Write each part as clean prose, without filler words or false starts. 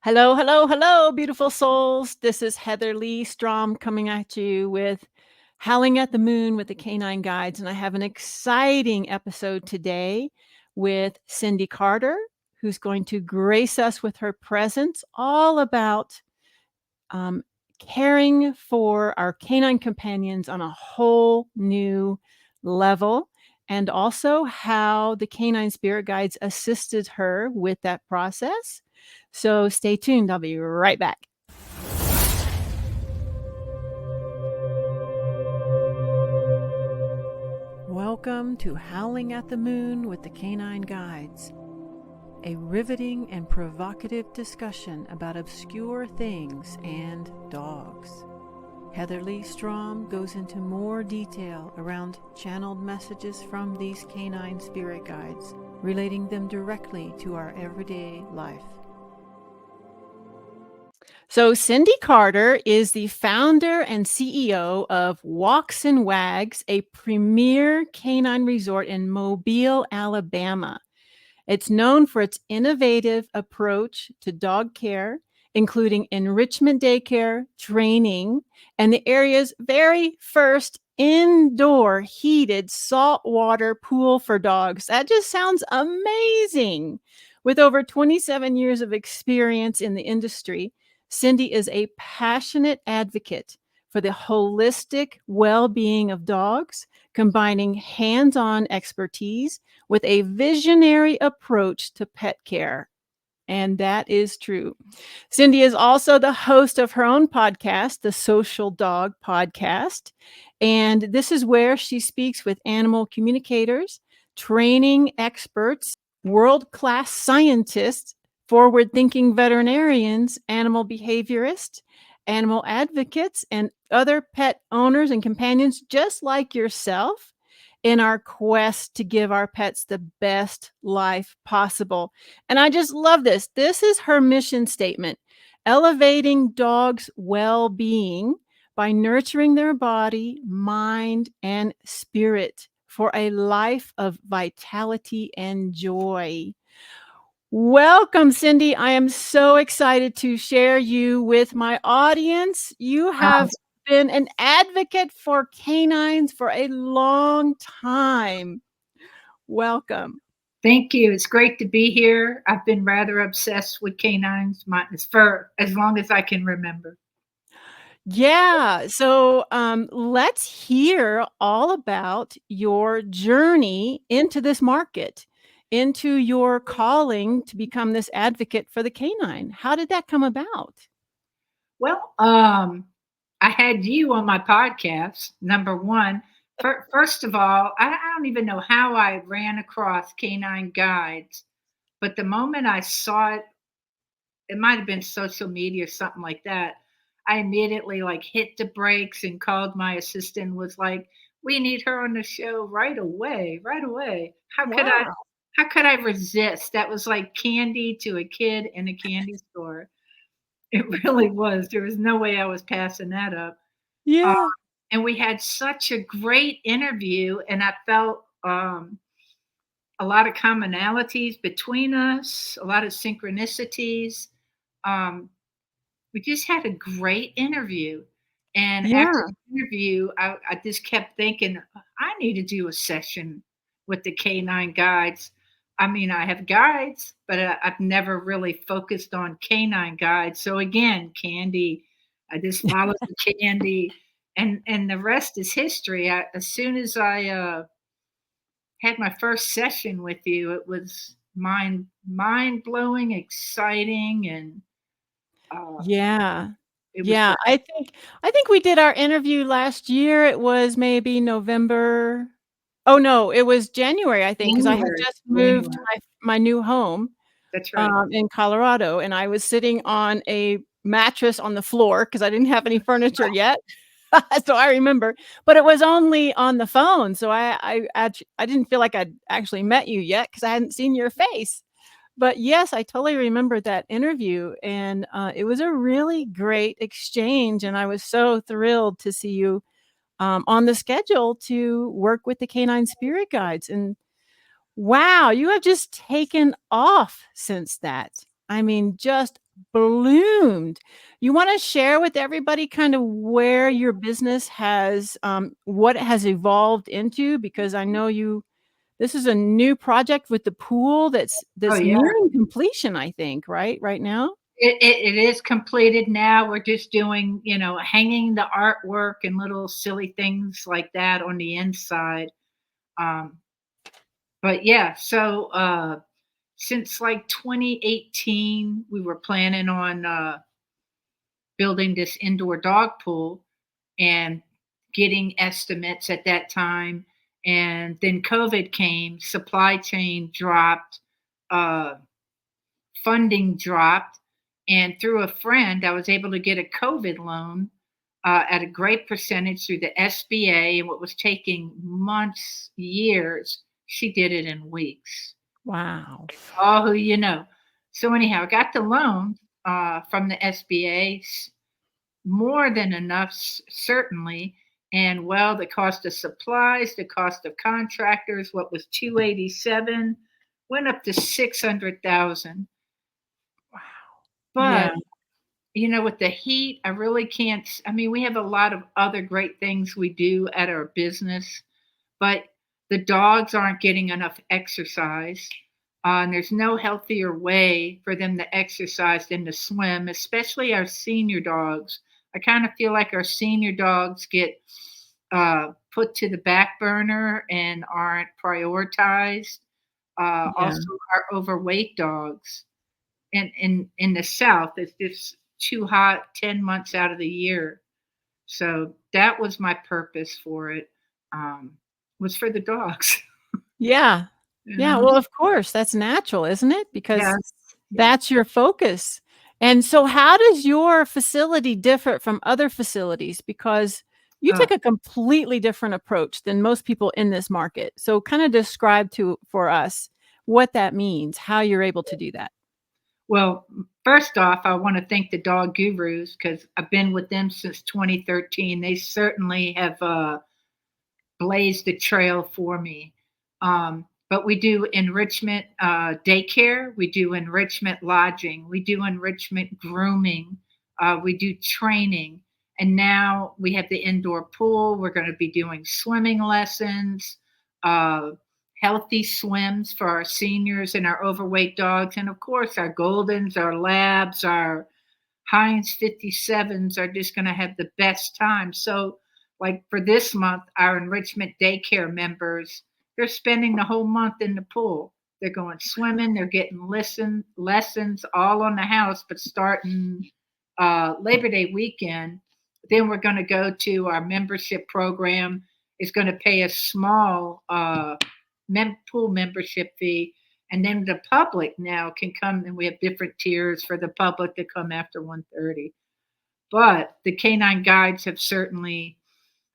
Hello, hello, hello, beautiful souls. This is Heatherleighstrom coming at you with Howling at the Moon with the Canine Guides. And I have an exciting episode today with Cindie Carter, who's going to grace us with her presence, all about um, caring for our canine companions on a whole new level, and also how the canine spirit guides assisted her with that process. So stay tuned. I'll be right back. Welcome to Howling at the Moon with the Canine Guides, a riveting and provocative discussion about obscure things and dogs. Heatherleighstrom goes into more detail around channeled messages from these canine spirit guides, relating them directly to our everyday life. So Cindie Carter is the founder and CEO of Walks and Wags, a premier canine resort in Mobile, Alabama. It's known for its innovative approach to dog care, including enrichment daycare, training, and the area's very first indoor heated saltwater pool for dogs. That just sounds amazing. With over 27 years of experience in the industry, Cindie is a passionate advocate for the holistic well-being of dogs, combining hands-on expertise with a visionary approach to pet care. And that is true. Cindie is also the host of her own podcast, the Social Dog Podcast. And this is where she speaks with animal communicators, training experts, world-class scientists, forward-thinking veterinarians, animal behaviorists, animal advocates, and other pet owners and companions just like yourself in our quest to give our pets the best life possible. And I just love this. This is her mission statement: elevating dogs' well-being by nurturing their body, mind, and spirit for a life of vitality and joy. Welcome, Cindie. I am so excited to share you with my audience. You have been an advocate for canines for a long time. Welcome. Thank you. It's great to be here. I've been rather obsessed with canines for as long as I can remember. Yeah. So let's hear all about your journey into this market, into your calling to become this advocate for the canine. How did that come about? Well, I had you on my podcast, number one. First of all, I don't even know how I ran across Canine Guides, but the moment I saw it, it might have been social media or something like that. I immediately like hit the brakes and called my assistant. Was like, "We need her on the show right away, right away." Wow. How could I resist? That was like candy to a kid in a candy store. It really was. There was no way I was passing that up. Uh, Yeah. and we had such a great interview, and I felt a lot of commonalities between us, a lot of synchronicities. Um, we just had a great interview. And after Yeah. the interview, I just kept thinking, I need to do a session with the canine guides. I mean, I have guides, but I've never really focused on canine guides. So again, Candy, I just followed the Candy, and the rest is history. As soon as I had my first session with you, it was mind blowing, exciting, and uh, Yeah. it was Yeah, great. I think we did our interview last year. It was maybe November. Oh, no, it was January, I think, because I had January, just moved to January. my new home, That's right. in Colorado, and I was sitting on a mattress on the floor because I didn't have any furniture yet. So I remember, but it was only on the phone, so I didn't feel like I'd actually met you yet because I hadn't seen your face. But yes, I totally remember that interview, and it was a really great exchange, and I was so thrilled to see you on the schedule to work with the canine spirit guides. And wow, you have just taken off since that. I mean, just bloomed. You want to share with everybody kind of where your business has, what it has evolved into? Because I know this is a new project with the pool Oh that's yeah. nearing completion, I think, right now? It is completed now. We're just doing, hanging the artwork and little silly things like that on the inside. Um, but yeah, so since like 2018, we were planning on building this indoor dog pool and getting estimates at that time. And then COVID came, supply chain dropped, uh, funding dropped. And through a friend, I was able to get a COVID loan at a great percentage through the SBA. And what was taking months, years, she did it in weeks. Wow. Oh, who you know. So, anyhow, I got the loan from the SBA, more than enough, certainly. And well, the cost of supplies, the cost of contractors, what was 287 went up to 600,000. Wow. Yeah. But with the heat, I really can't. I mean, we have a lot of other great things we do at our business, but the dogs aren't getting enough exercise. And there's no healthier way for them to exercise than to swim, especially our senior dogs. I kind of feel like our senior dogs get put to the back burner and aren't prioritized. Yeah. Also, our overweight dogs. And in the South, it's just too hot 10 months out of the year. So that was my purpose for it, was for the dogs. Yeah. You Yeah, know? well, of course, that's natural, isn't it? Because Yes, yes. that's your focus. And so how does your facility differ from other facilities? Because you Uh, took a completely different approach than most people in this market. So kinda describe to for us what that means, how you're able to do that. well, first off, I want to thank the dog gurus because I've been with them since 2013. They certainly have blazed the trail for me. But we do enrichment daycare, we do enrichment lodging, we do enrichment grooming, we do training. And now we have the indoor pool. We're going to be doing swimming lessons, uh, healthy swims for our seniors and our overweight dogs. And of course, our Goldens, our Labs, our Heinz 57s are just going to have the best time. So, like for this month, our enrichment daycare members, they're spending the whole month in the pool. They're going swimming, they're getting lessons all on the house, but starting Labor Day weekend, then we're going to go to our membership program. Is going to pay a small pool membership fee, and then the public now can come, and we have different tiers for the public to come after 1:30. But the canine guides have certainly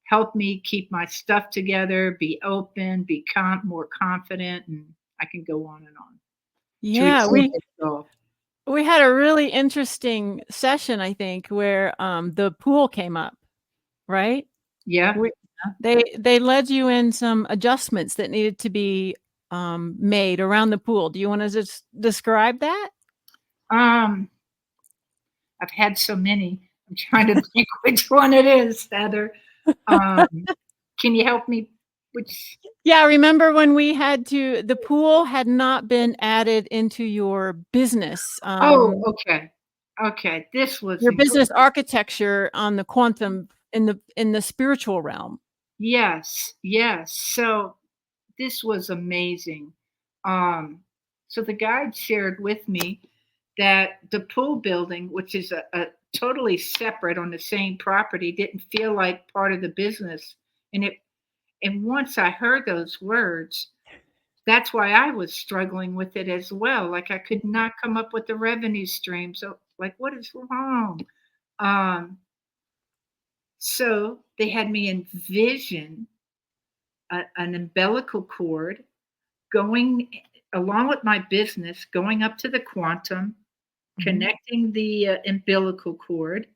helped me keep my stuff together, be open, be more confident, and I can go on and on to Yeah, achieve we this goal. we had a really interesting session, I think, where, the pool came up, right? Yeah. We they led you in some adjustments that needed to be, made around the pool. Do you wanna just describe that? Um, I've had so many. I'm trying to think which one it is, Heather. Um, can you help me? Which? Yeah, remember when the pool had not been added into Oh, okay. Okay. This was your incredible. business architecture on the quantum in the spiritual realm. Yes, yes. So this was amazing. Um, so the guide shared with me that the pool building, which is a totally separate on the same property, didn't feel like part of the business. And once I heard those words, that's why I was struggling with it as well. Like I could not come up with the revenue stream. So like, what is wrong? Um, so they had me envision an umbilical cord going along with my business, going up to the quantum, Mhm. connecting the umbilical cord,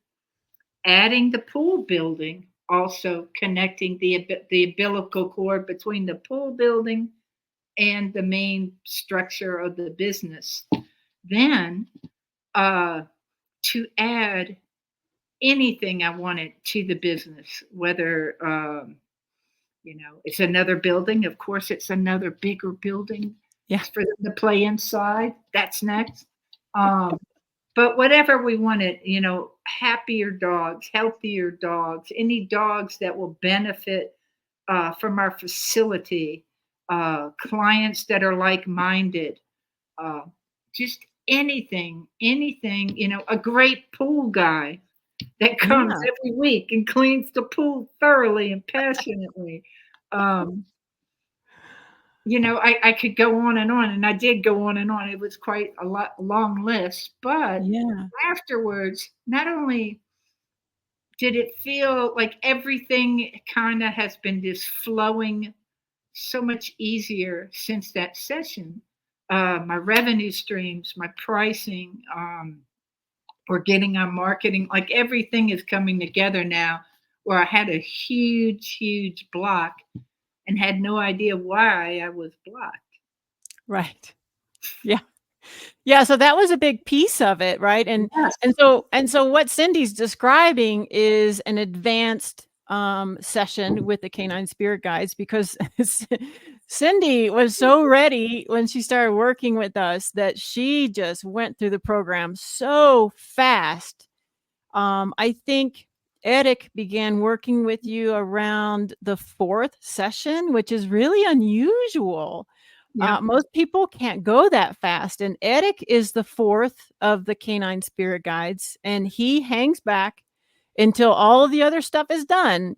adding the pool building, also connecting the umbilical cord between the pool building and the main structure of the business. Then to add anything I wanted to the business, whether it's another building. Of course, it's another bigger building Yeah. for them to play inside. That's next. Um, but whatever we wanted, happier dogs, healthier dogs, any dogs that will benefit from our facility, clients that are like minded, uh, just anything, a great pool guy that comes Yeah. every week and cleans the pool thoroughly and passionately. Um, I could go on, and I did go on and on. It was quite a long list, but Yeah. afterwards, not only did it feel like everything kind of has been just flowing so much easier since that session. My revenue streams, my pricing, we're getting our marketing, like everything is coming together now where I had a huge block and had no idea why I was blocked. Right. Yeah. Yeah, so that was a big piece of it, right? And Yes. and so what Cindy's describing is an advanced session with the canine spirit guides because Cindy was so ready when she started working with us that she just went through the program so fast. I think Eric began working with you around the 4th session, which is really unusual. Yep. Most people can't go that fast, and Eric is the 4th of the canine spirit guides, and he hangs back until all of the other stuff is done.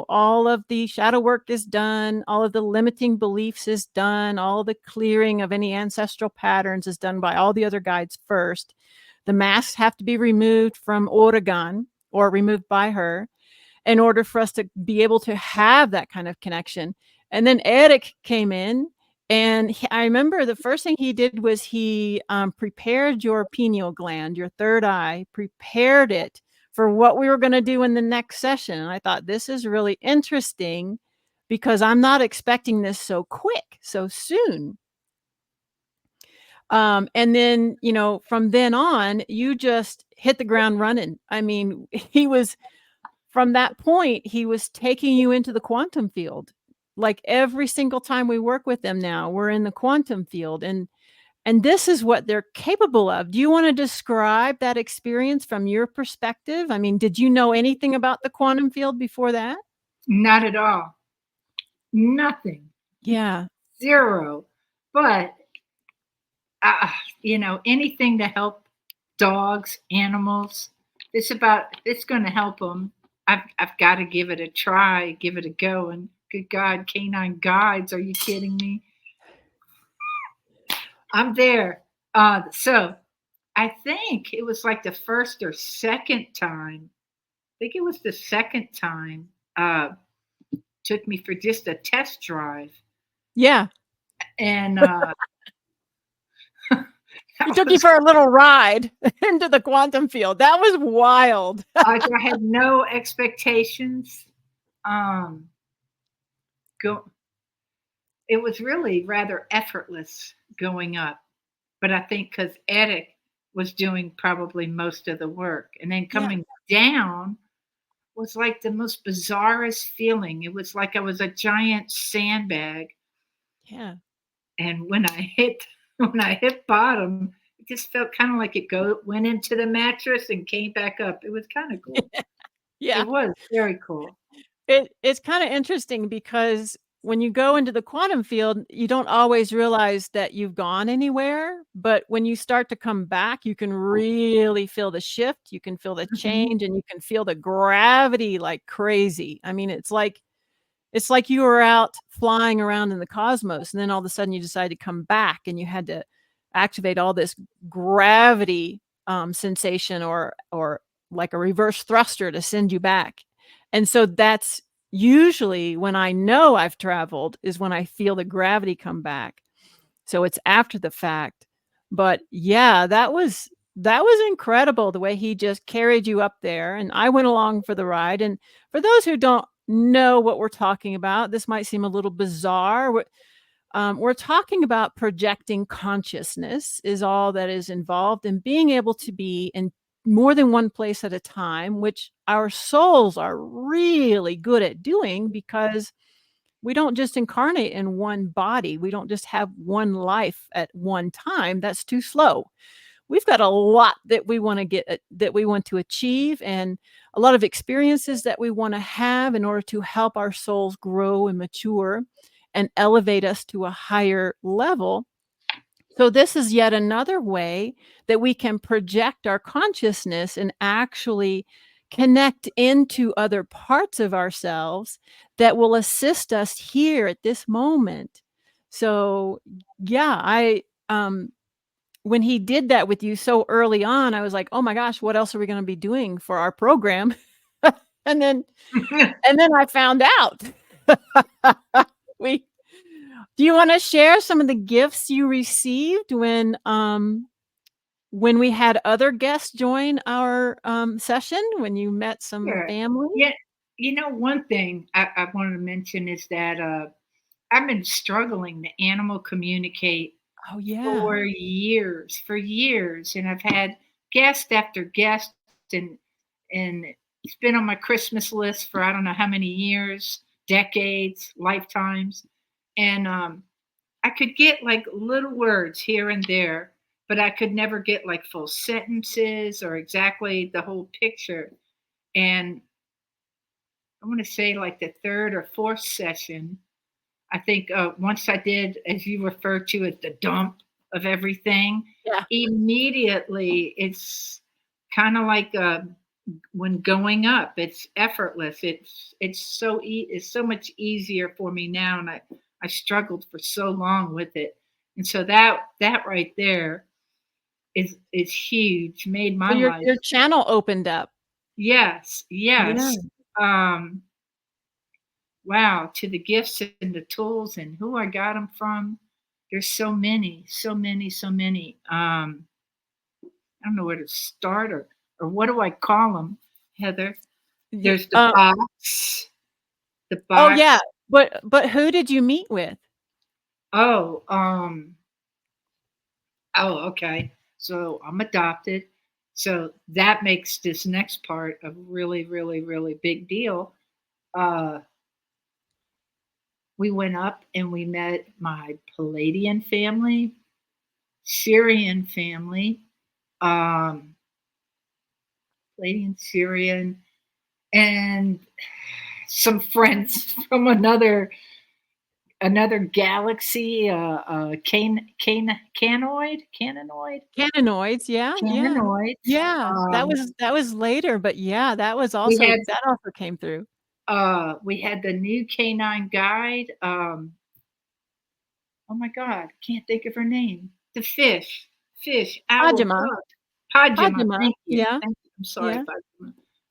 All of the shadow work is done, all of the limiting beliefs is done, all the clearing of any ancestral patterns is done by all the other guides first. The masks have to be removed from Oregon or removed by her in order for us to be able to have that kind of connection. And then Eric came in, and I remember the first thing he did was he prepared your pineal gland, your third eye, prepared it for what we were going to do in the next session. And I thought, this is really interesting because I'm not expecting this so quick, so soon. And then, from then on, you just hit the ground running. I mean, from that point, he was taking you into the quantum field. Like every single time we work with them now, we're in the quantum field, and this is what they're capable of. Do you want to describe that experience from your perspective? I mean, did you know anything about the quantum field before that? Not at all. Nothing. Yeah. Zero. But anything to help dogs, animals. It's going to help them. I've got to give it a try, give it a go. And good God, canine guides, are you kidding me? I'm there. So I think it was like the first or second time. I think it was the second time. Took me for just a test drive, Yeah. and He that took you was for a little ride into the quantum field. That was wild. I had no expectations. Um, go. It was really rather effortless going up, but I think because Eric was doing probably most of the work, and then Yeah. coming down was like the most bizarrest feeling. It was like I was a giant sandbag, Yeah. and when I hit bottom, it just felt kind of like went into the mattress and came back up. It was kind of cool. Yeah. It was very cool. It's kinda interesting because when you go into the quantum field, you don't always realize that you've gone anywhere, but when you start to come back, you can really feel the shift, you can feel the Mhm. change, and you can feel the gravity like crazy. I mean, it's like you were out flying around in the cosmos, and then all of a sudden you decide to come back, and you had to activate all this gravity, sensation or like a reverse thruster to send you back. And so that's usually when I know I've traveled is when I feel the gravity come back. So it's after the fact. But yeah, that was incredible the way he just carried you up there, and I went along for the ride. And for those who don't know what we're talking about, this might seem a little bizarre. We're talking about projecting consciousness is all that is involved in being able to be in more than one place at a time, which our souls are really good at doing because we don't just incarnate in one body. We don't just have one life at one time. That's too slow. We've got a lot that we want to that we want to achieve, and a lot of experiences that we want to have in order to help our souls grow and mature and elevate us to a higher level. So this is yet another way that we can project our consciousness and actually connect into other parts of ourselves that will assist us here at this moment. So yeah, when he did that with you so early on, I was like, "Oh my gosh, what else are we gonna be doing for our program?" And then and then I found out. We Do you wanna share some of the gifts you received when we had other guests join our, session, when you met some Sure. family? Yeah. One thing I wanted to mention is that I've been struggling to animal communicate Oh, yeah. for years, and I've had guest after guest, and and it's been on my Christmas list for I don't know how many years, decades, lifetimes, and I could get like little words here and there, but I could never get like full sentences or exactly the whole picture. And I want to say like the third or fourth session, I think once I did, as you refer to it, the dump of everything, Yeah. immediately it's kind of like when going up, it's effortless. It's so much easier for me now, and I struggled for so long with it, and so that right there is huge. Made So my life. your channel opened up. Yes, Yeah. yes. Um, Wow, to the gifts and the tools and who I got them from. There's so many, so many, so many. I don't know where to start or what do I call them, Heather? Ye There's the box, the Oh, yeah, box. but who did you meet with? Oh, okay. So I'm adopted. So that makes this next part a really, really, really big deal. Uh, we went up and we met my Palladian family, Syrian family, um, Palladian, Syrian, and some friends from another galaxy, Cannonoids, yeah, yeah. cannonoids. Yeah, that was later, but yeah, We had that also came through. we had the new canine guide. Oh my God, can't think of her name. The fish, owl, Pajama, duck, Pajama. Pajama, yeah, Thank you. I'm sorry, yeah.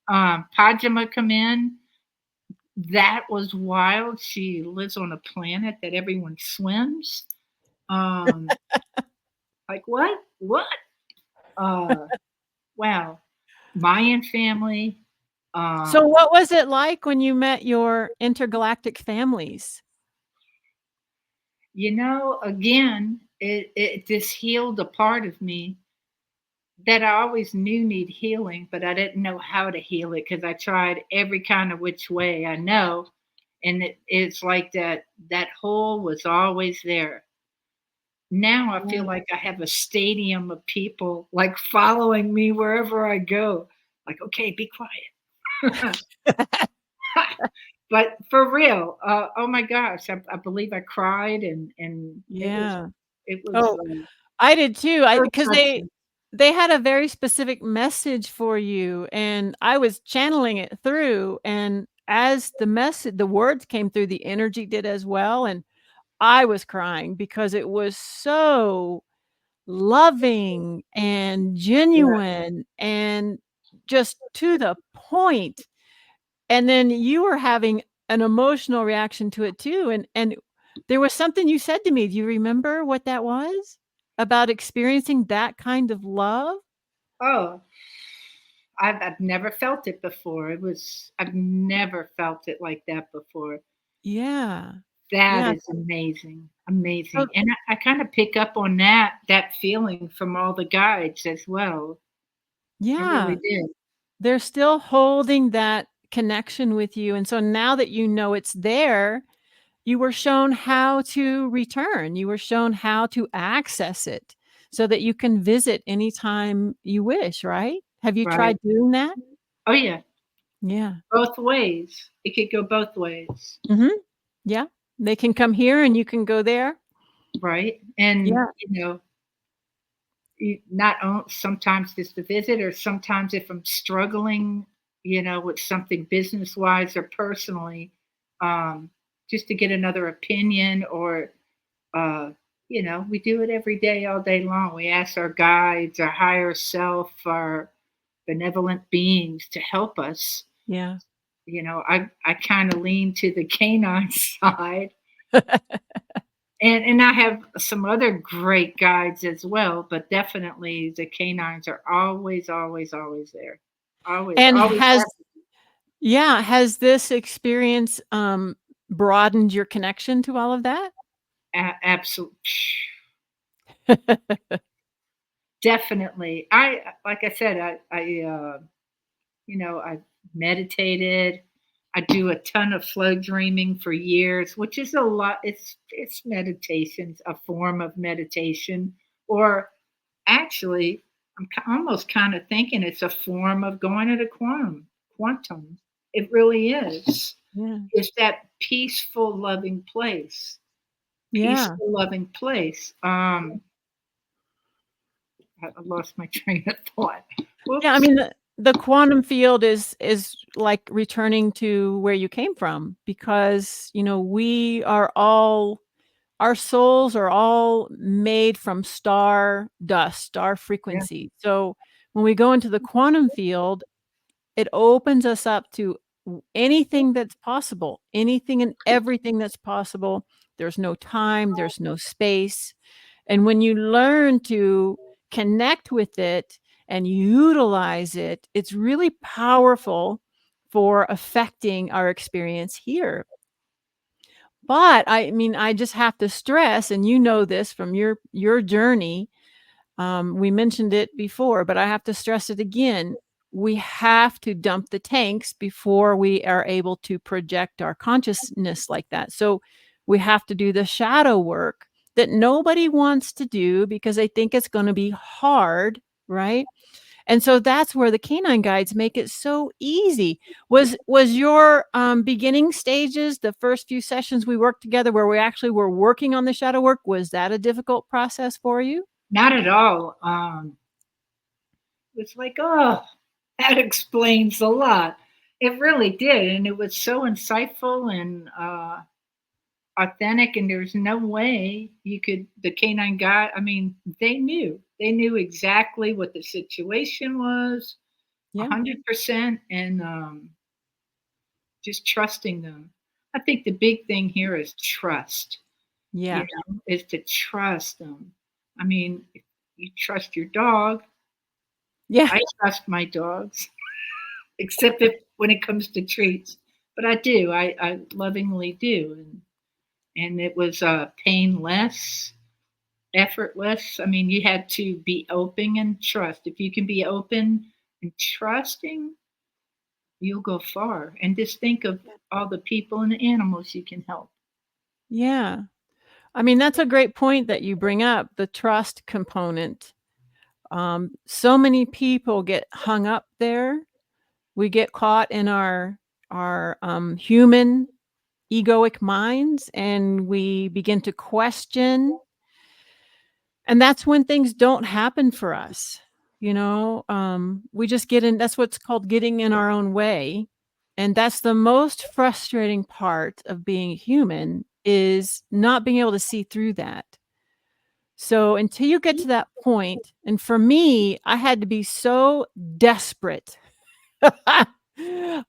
Pajama. Pajama come in. That was wild. She lives on a planet that everyone swims. Um, like what? What? Uh, wow. Mayan family. So Um, what was it like when you met your intergalactic families? again, it just healed a part of me that I always knew need healing, but I didn't know how to heal it because I tried every kind of which way I know, and it's like that hole was always there. Now I feel Yeah. like I have a stadium of people like following me wherever I go. Like, okay, be quiet. But for real, oh my gosh, I believe I cried and Yeah. it was Oh, I did too. I so because touching. they had a very specific message for you, and I was channeling it through, and as the words came through, the energy did as well, and I was crying because it was so loving and Yeah. genuine and just to the point. And then you were having an emotional reaction to it too, and there was something you said to me. Do you remember what that was? About experiencing that kind of love? Oh, I've never felt it before. I've never felt it like that before. Yeah. That Yeah. is amazing, So amazing, and I kinda pick up on that feeling from all the guides as well. I Yeah. really did. They're still holding that connection with you, and so now that you know it's there, you were shown how to return. You were shown how to access it so that you can visit anytime you wish, right? Have you Right. tried doing that? Oh, yeah. Yeah. Both ways. It could go both ways. Mhm. Yeah. They can come here and you can go there. Right. And, Yeah. not sometimes just to visit, or sometimes if I'm struggling, with something business wise or personally, um, just to get another opinion, or, uh, we do it every day, all day long. We ask our guides, our higher self, our benevolent beings to help us. Yeah. I kind of lean to the canine side. And I have some other great guides as well, but definitely the canines are always, always, always there. Always, And always has have yeah, has this experience, broadened your connection to all of that? absolute definitely. Like I said, I meditated. I do a ton of flow dreaming for years, which is a lot. It's meditations, a form of meditation, or actually, almost kind of thinking it's a form of going to the quantum. It really is. Yeah. It's that peaceful, loving place. Yeah. Peaceful, loving place. I lost my train of thought. Yeah, I Whoops. mean, the quantum field is like returning to where you came from because, we are all our souls are all made from star dust, star Yeah. frequency. So, when we go into the quantum field, it opens us up to anything that's possible, anything and everything that's possible. There's no time, there's no space. And when you learn to connect with it and utilize it, it's really powerful for affecting our experience here. But I mean, I just have to stress, and you know this from your journey, we mentioned it before, but I have to stress it again. We have to dump the tanks before we are able to project our consciousness like that. So we have to do the shadow work that nobody wants to do because they think it's going to be hard, right? And so that's where the canine guides make it so easy. Was your beginning stages, the first few sessions we worked together where we actually were working on the shadow work, was that a difficult process for you? Not at all. It's like, oh, that explains a lot. It really did, and it was so insightful and authentic. And there's no way you could. The canine guy. I mean, they knew exactly what the situation was, a Yeah. 100%, and just trusting them. I think the big thing here is trust. Yeah. Is to trust them. I mean, if you trust your dog. Yeah. I trust my dogs, except if when it comes to treats. But I do. I lovingly do, and it was painless, effortless. I mean, you had to be open and trust. If you can be open and trusting, you'll go far. And just think of all the people and the animals you can help. Yeah. I mean, that's a great point that you bring up, the trust component. So many people get hung up there. We get caught in our human egoic minds, and we begin to question, and that's when things don't happen for us. We just get in. That's what's called getting in our own way, and that's the most frustrating part of being human is not being able to see through that. So until you get to that point, and for me, I had to be so desperate.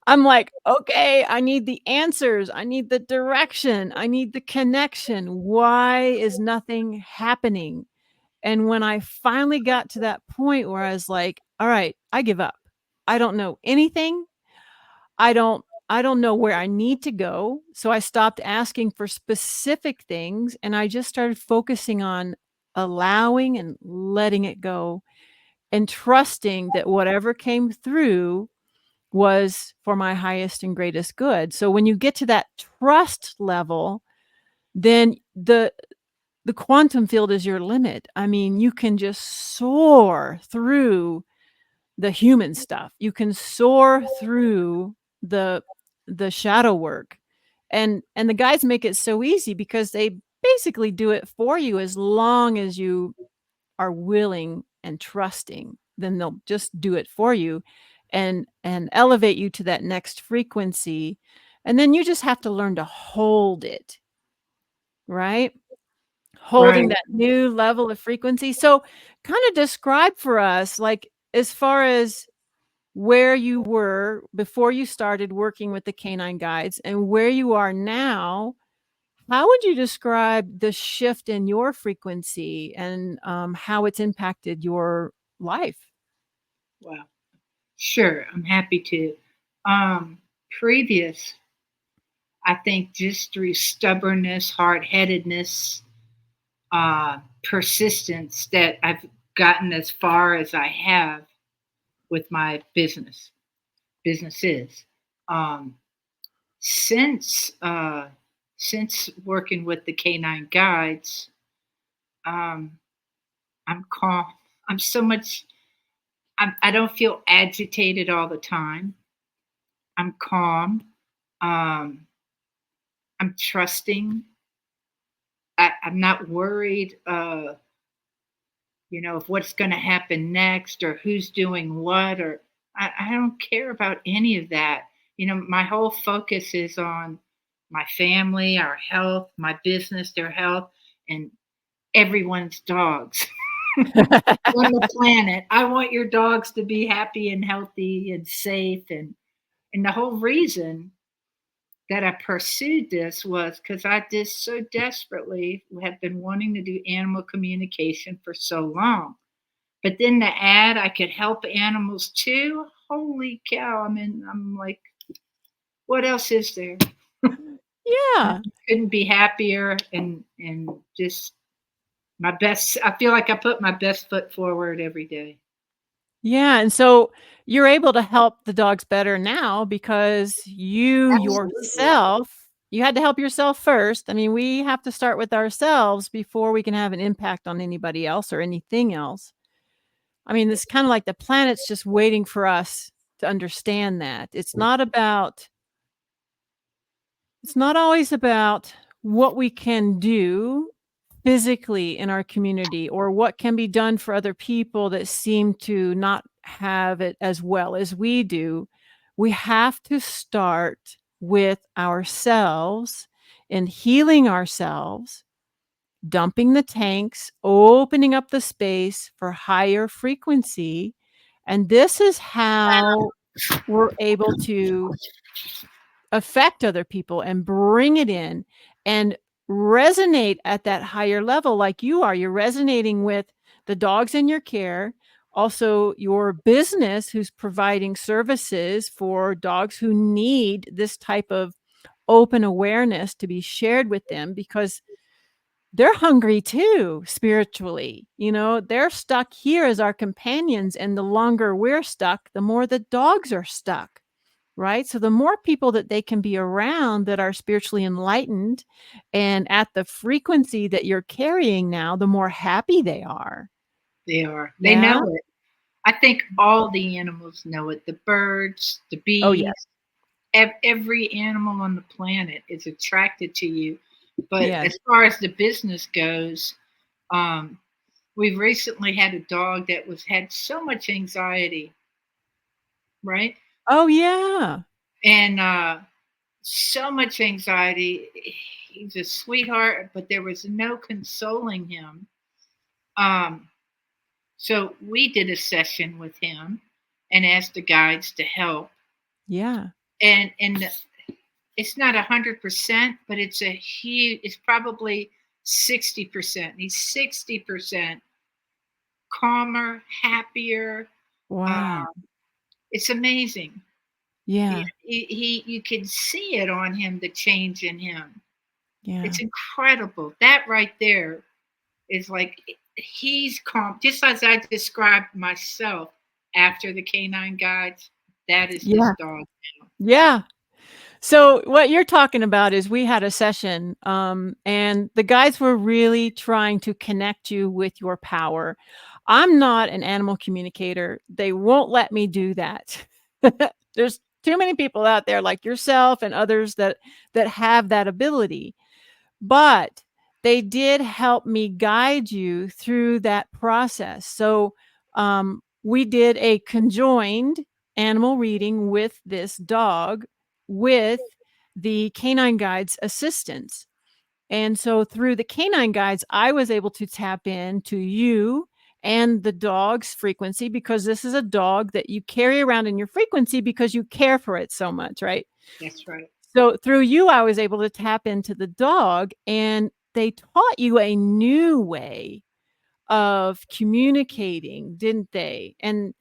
I'm like, okay, I need the answers. I need the direction. I need the connection. Why is nothing happening? And when I finally got to that point where I was like, all right, I give up. I don't know anything. I don't know where I need to go. So I stopped asking for specific things and I just started focusing on allowing and letting it go. and trusting that whatever came through was for my highest and greatest good. So when you get to that trust level, then the quantum field is your limit. I mean, you can just soar through the human stuff. You can soar through the the shadow work. And the guys make it so easy because they basically do it for you as long as you are willing and trusting, then they'll just do it for you and elevate you to that next frequency. And then you just have to learn to hold it, right? Right. Holding that new level of frequency. So kind of describe for us, like, as far as where you were before you started working with the canine guides and where you are now. How would you describe the shift in your frequency and how it's impacted your life? Wow. Sure, I'm happy to. Um, Previous, I think just through stubbornness, hard headedness, persistence, that I've gotten as far as I have with my businesses. Um, since since working with the canine guides, um, I'm calm. I'm so much. I don't feel agitated all the time. I'm calm. Um, I'm trusting. I'm not worried, of what's going to happen next or who's doing what, or I don't care about any of that. My whole focus is on my family, our health, my business, their health, and everyone's dogs on the planet. I want your dogs to be happy and healthy and safe, and the whole reason that I pursued this was because I just so desperately have been wanting to do animal communication for so long. But then the ad, I could help animals too. Holy cow! I mean, I'm like, what else is there? Yeah. Couldn't be happier, and just my best. I feel like I put my best foot forward every day. Yeah, and so you're able to help the dogs better now because you Absolutely. yourself you had to help yourself first. I mean, we have to start with ourselves before we can have an impact on anybody else or anything else. I mean, it's kinda like the planet's just waiting for us to understand that. It's not always about what we can do physically in our community or what can be done for other people that seem to not have it as well as we do. We have to start with ourselves and healing ourselves, dumping the tanks, opening up the space for higher frequency. And this is how we're able to affect other people and bring it in and resonate at that higher level like you are. You're resonating with the dogs in your care, also your business who's providing services for dogs who need this type of open awareness to be shared with them because they're hungry too spiritually. They're stuck here as our companions, and the longer we're stuck, the more the dogs are stuck. Right? So the more people that they can be around that are spiritually enlightened and at the frequency that you're carrying now, the more happy they are. They are. They Yeah? know it. I think all the animals know it. The birds, the Oh, yeah. bees, every animal on the planet is attracted to you. But Yes. as far as the business goes, um, we've recently had a dog that was had so much anxiety, right? Oh, yeah. And so much anxiety. He's a sweetheart, but there was no consoling him. Um, so we did a session with him and asked the guides to help. Yeah. And it's not 100%, but it's a huge. It's probably 60%. He's 60% calmer, happier. Wow. Um, it's amazing. Yeah. You can see it on him, the change in him. Yeah. It's incredible. That right there is like he's calm, just as I described myself after the canine guides. That is this Yeah. dog. Yeah. So what you're talking about is we had a session, and the guides were really trying to connect you with your power. I'm not an animal communicator. They won't let me do that. There's too many people out there like yourself and others that have that ability. But they did help me guide you through that process. So, we did a conjoined animal reading with this dog with the canine guide's assistance. And so through the canine guides, I was able to tap into you and the dog's frequency because this is a dog that you carry around in your frequency because you care for it so much, right? That's right. So through you, I was able to tap into the dog, and they taught you a new way of communicating, didn't they? And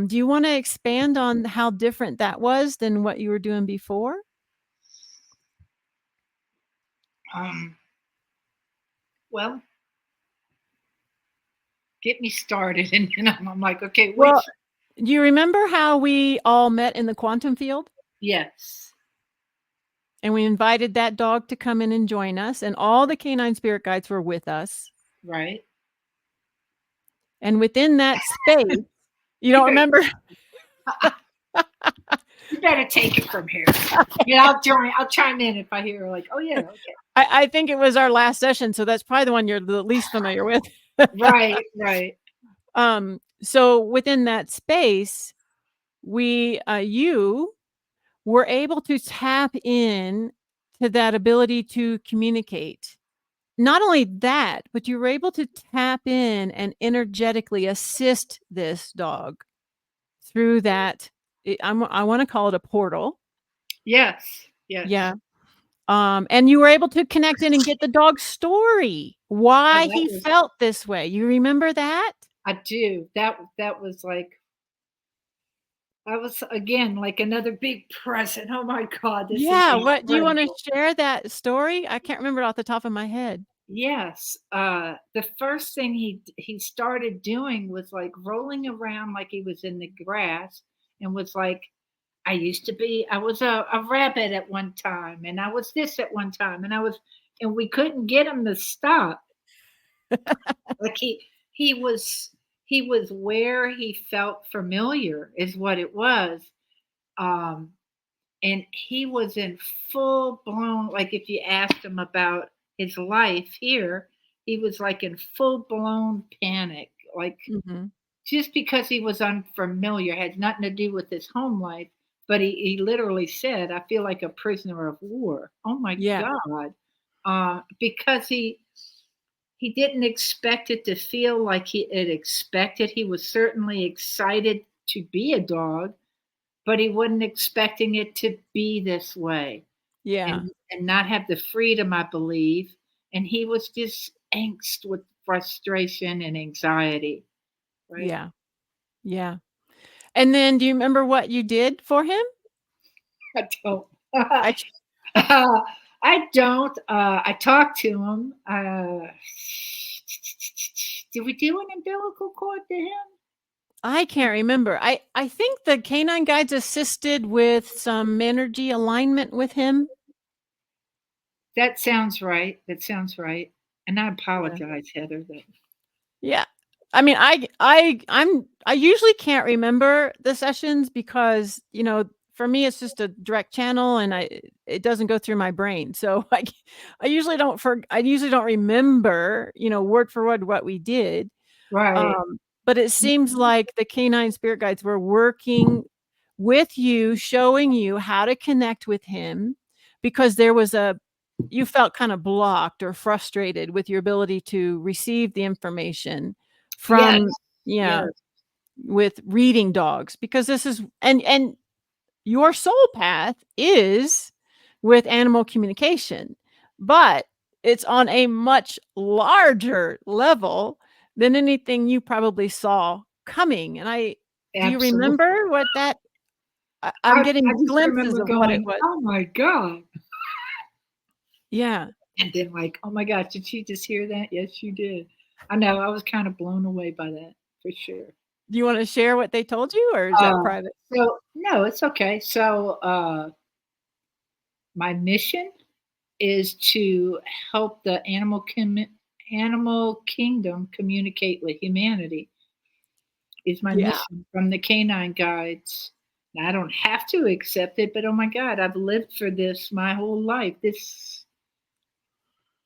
do you want to expand on how different that was than what you were doing before? Um, well, get me started, and then I'm like, okay, Well, which? do you remember how we all met in the quantum field? Yes, And we invited that dog to come in and join us, and all the canine spirit guides were with us. right. And within that space, you You don't better, remember? you better take it from here. Yeah, I'll join. I'll chime in if I hear like, oh yeah, okay, I think it was our last session, so that's probably the one you're the least familiar with. right, right. So within that space, you were able to tap in to that ability to communicate. Not only that, but you were able to tap in and energetically assist this dog through that. I want to call it a portal. Yes, Yeah. yes. And you were able to connect in and get the dog's story, Oh, why that he was. felt this way. You remember that? I do. That was like. I was again like another big present. Oh my God, this is Yeah. What do you want to incredible. share that story? I can't remember it off the top of my head. Yes, the first thing he started doing was like rolling around like he was in the grass and was like, I was a rabbit at one time, and I was this at one time, and we couldn't get him to stop. Like he was where he felt familiar is what it was. Um, and he was in full blown, like if you asked him about his life here, he was like in full blown panic, like Mhm. just because he was unfamiliar, had nothing to do with his home life. But he literally said, I feel like a prisoner of war. Oh my Yeah. God. Because he didn't expect it to feel like he had expected. He was certainly excited to be a dog, but he wasn't expecting it to be this way Yeah. and not have the freedom, I believe. And he was just angst with frustration and anxiety, right? Yeah. Yeah. And then do you remember what you did for him? I don't. I ch I don't. I talked to him. Did we do an umbilical cord to him? I can't remember. I think the canine guides assisted with some energy alignment with him. That sounds right. That sounds right. And I Yeah. apologize, Heather. That Yeah. I mean, I usually can't remember the sessions because, for me it's just a direct channel and it doesn't go through my brain. So I usually don't remember, word for word what we did. right. But it seems like the canine spirit guides were working with you, showing you how to connect with him because you felt kind of blocked or frustrated with your ability to receive the information Yes. from, yeah, Yes. with reading dogs because this is, and your soul path is with animal communication, but it's on a much larger level than anything you probably saw coming. And do you Absolutely. remember what that? I'm I getting just glimpses remember of what it going, was. "Oh my god." Yeah. And then like, "Oh my gosh, did she just hear that?" Yes, she did. I know, I was kind of blown away by that for sure. Do you want to share what they told you, or is that Uh, private? so no, it's okay. So my mission is to help the animal kingdom communicate with humanity. Is my Yeah. mission from the canine guides. Now, I don't have to accept it, but oh my God, I've lived for this my whole life. This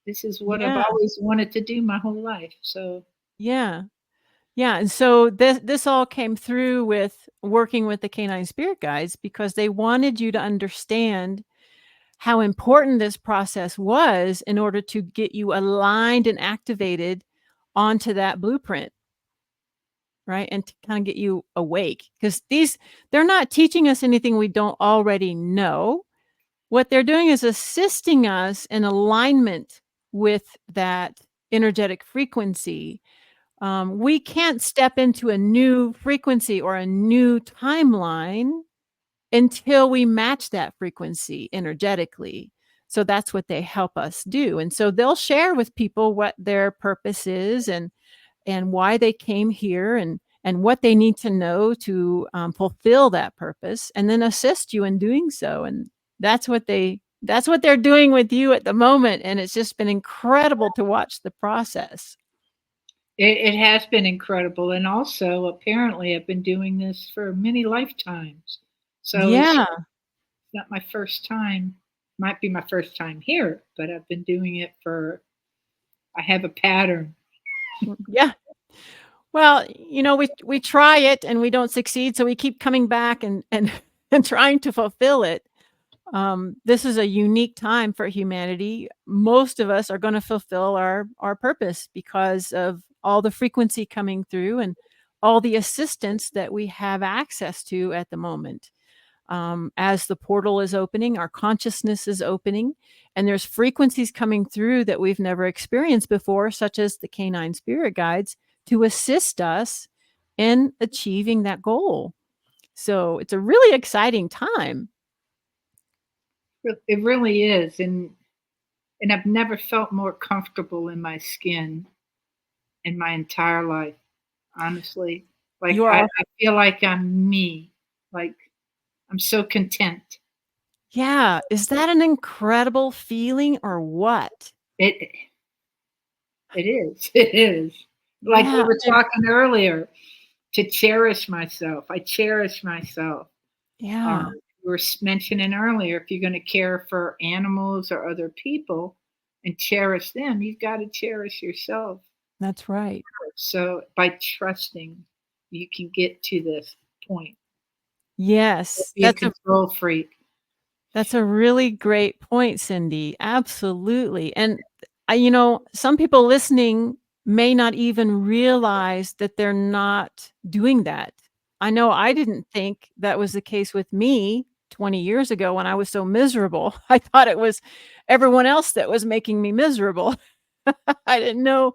is what I've Yeah. always wanted to do my whole life. So Yeah. Yeah, and so this all came through with working with the canine spirit guides because they wanted you to understand how important this process was in order to get you aligned and activated onto that blueprint, right? And to kind of get you awake because they're not teaching us anything we don't already know. What they're doing is assisting us in alignment with that energetic frequency. We can't step into a new frequency or a new timeline until we match that frequency energetically. So that's what they help us do. And so they'll share with people what their purpose is and why they came here and what they need to know to fulfill that purpose, and then assist you in doing so. And that's what they're doing with you at the moment. And it's just been incredible to watch the process. it has been incredible. And also, apparently, I've been doing this for many lifetimes. So Yeah. it's not my first time. Might be my first time here, but I've been doing it for, I have a pattern. Yeah. Well, we try it and we don't succeed, so we keep coming back and and trying to fulfill it. This is a unique time for humanity. Most of us are going to fulfill our purpose because of all the frequency coming through and all the assistance that we have access to at the moment. As the portal is opening, our consciousness is opening, and there's frequencies coming through that we've never experienced before, such as the canine spirit guides, to assist us in achieving that goal. So it's a really exciting time. It really is, and I've never felt more comfortable in my skin in my entire life. Honestly, like You are, I feel like I'm me. Like I'm so content. yeah. Is that an incredible feeling or what? It it is. It is. Like we Yeah. were And talking earlier, to cherish myself. I cherish myself. yeah, We were mentioning earlier, if you're going to care for animals or other people and cherish them, you've got to cherish yourself. that's right. So by trusting, you can get to this point. Don't Yes. be a control freak. That's a really great point, Cindi. Absolutely. And some people listening may not even realize that they're not doing that. I know I didn't think that was the case with me 20 years ago when I was so miserable. I thought it was everyone else that was making me miserable. I didn't know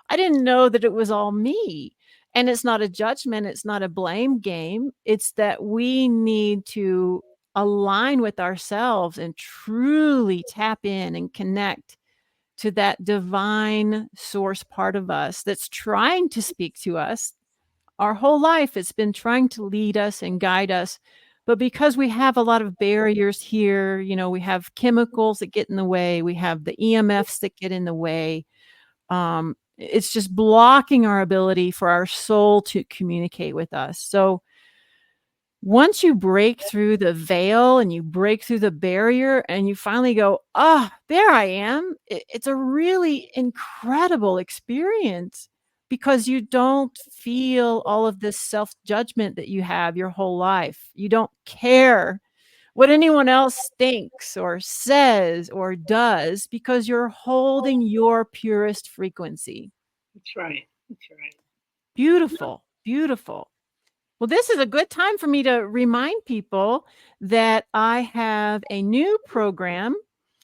that it was all me. And it's not a judgment, it's not a blame game. It's that we need to align with ourselves and truly tap in and connect to that divine source part of us that's trying to speak to us. Our whole life, it's been trying to lead us and guide us. But because we have a lot of barriers here, we have chemicals that get in the way, we have the EMFs that get in the way. It's just blocking our ability for our soul to communicate with us. So once you break through the veil and you break through the barrier and you finally go, "Ah, there I am." It's a really incredible experience because you don't feel all of this self-judgment that you have your whole life. You don't care what anyone else thinks or says or does because you're holding your purest frequency. That's right. That's right. Beautiful, beautiful. Well, this is a good time for me to remind people that I have a new program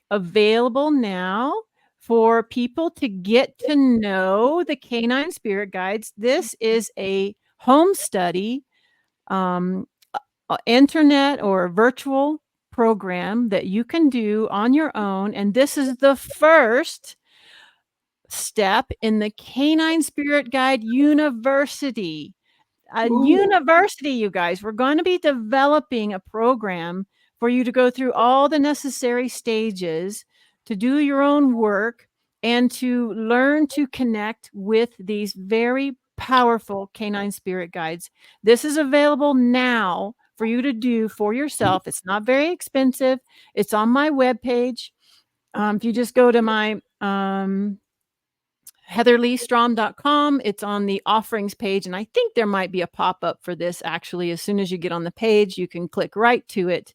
available now for people to get to know the canine spirit guides. This is a home study, um, internet or virtual program that you can do on your own. And this is the first step in the Canine Spirit Guide University. A Ooh. university, you guys. We're going to be developing a program for you to go through all the necessary stages to do your own work and to learn to connect with these very powerful canine spirit guides. This is available now for you to do for yourself. It's not very expensive. It's on my webpage. If you just go to my heatherleighstrom.com, it's on the offerings page, and I think there might be a pop-up for this actually. As soon as you get on the page, you can click right to it.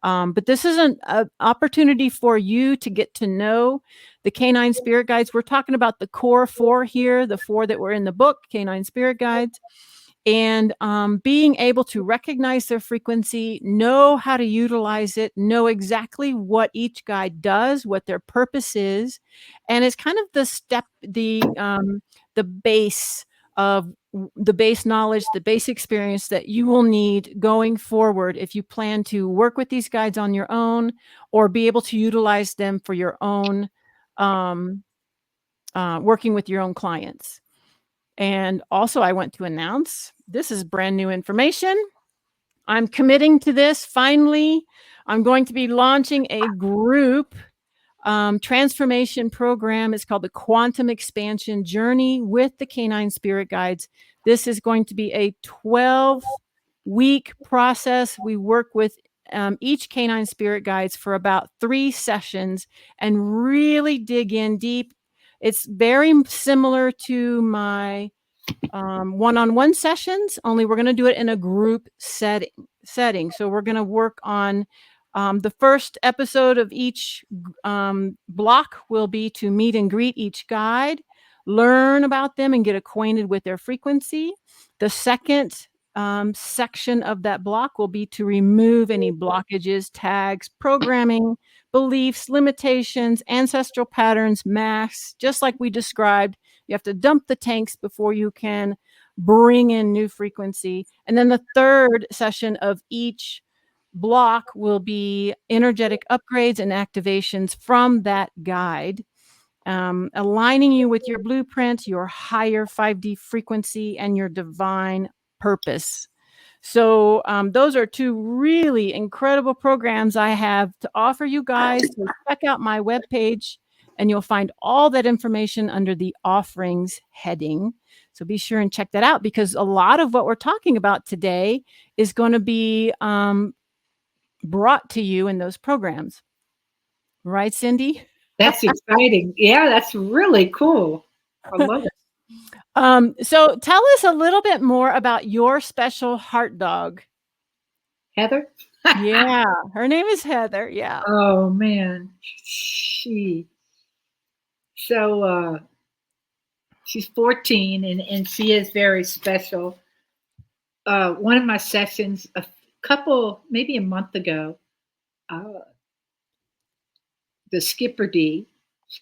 But this is an opportunity for you to get to know the canine spirit guides. We're talking about the core 4 here, the 4 that were in the book, Canine Spirit Guides, and being able to recognize their frequency, know how to utilize it, know exactly what each guide does, what their purpose is, and it's kind of the base of the base knowledge, the base experience that you will need going forward if you plan to work with these guides on your own or be able to utilize them for your own working with your own clients. And also, I want to announce this is brand new information. I'm committing to this. Finally, I'm going to be launching a group transformation program. It's called the Quantum Expansion Journey with the Canine Spirit Guides. This is going to be a 12-week process. We work with each canine spirit guides for about 3 sessions and really dig in deep. It's very similar to my one-on-one sessions, only we're going to do it in a group setting. So we're going to work on the first episode of each block will be to meet and greet each guide, learn about them and get acquainted with their frequency. The second section of that block will be to remove any blockages, tags, programming, beliefs, limitations, ancestral patterns, masks, just like we described. You have to dump the tanks before you can bring in new frequency. And then the third session of each block will be energetic upgrades and activations from that guide, aligning you with your blueprint, your higher 5D frequency, and your divine purpose. So those are 2 really incredible programs I have to offer you guys. So check out my webpage, and you'll find all that information under the offerings heading. So be sure and check that out, because a lot of what we're talking about today is going to be brought to you in those programs. Right, Cindi? That's exciting. Yeah, that's really cool. I love it. So tell us a little bit more about your special heart dog. Heather? Yeah, her name is Heather. Yeah. Oh man. She's 14 and she is very special. One of my sessions maybe a month ago, the Skipper D, I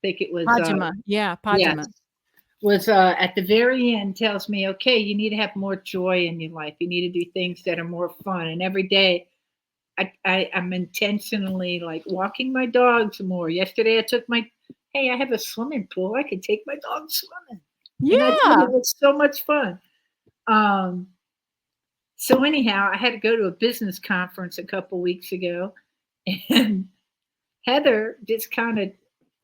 think it was Pajama. Yeah, Pajama. yes, was at the very end tells me, okay, you need to have more joy in your life. You need to do things that are more fun. And every day I'm intentionally like walking my dogs more. Yesterday I have a swimming pool. I could take my dog swimming. And I did. Yeah. It was so much fun. So anyhow, I had to go to a business conference a couple weeks ago, and Heather just kind of,